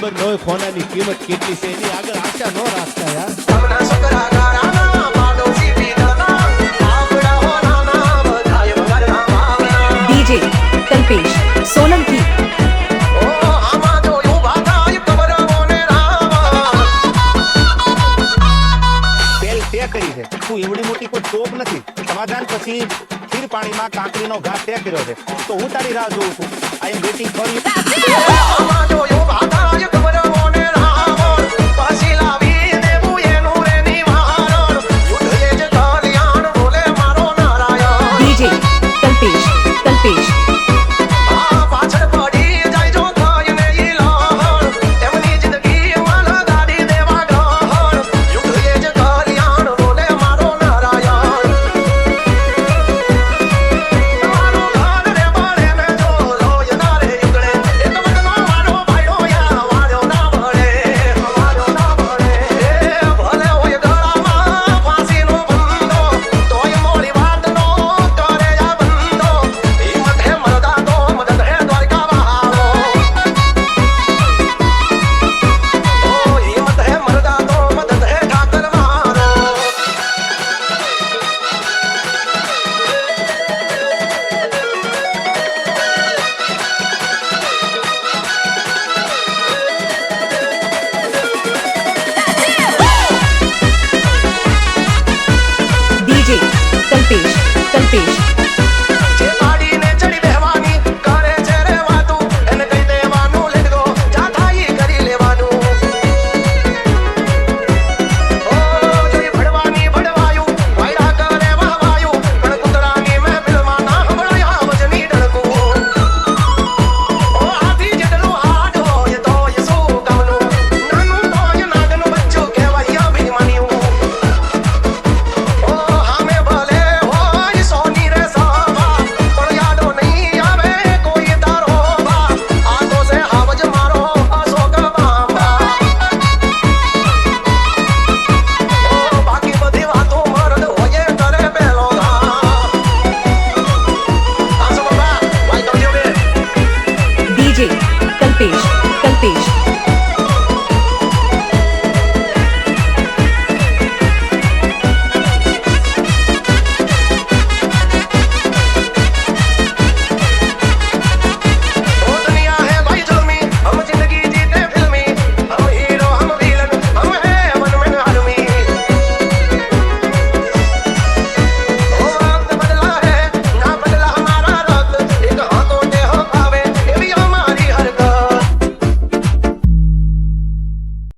ખબર ન હોય ખોનાની કિંમત કેટલી છે એની આગળ આશા ન રાખતા યાર। DJ कल्पेश सोलंकी કરી છે તું એવડી મોટી કોઈ ટોપ નથી સમાધાન પછી ખીર પાણીમાં કાંકરીનો ઘા તે કર્યો છે તો હું તારી રાહ જોઉં છું I am waiting for you DJ Kalpesh Kalpesh Kalpesh Kalpesh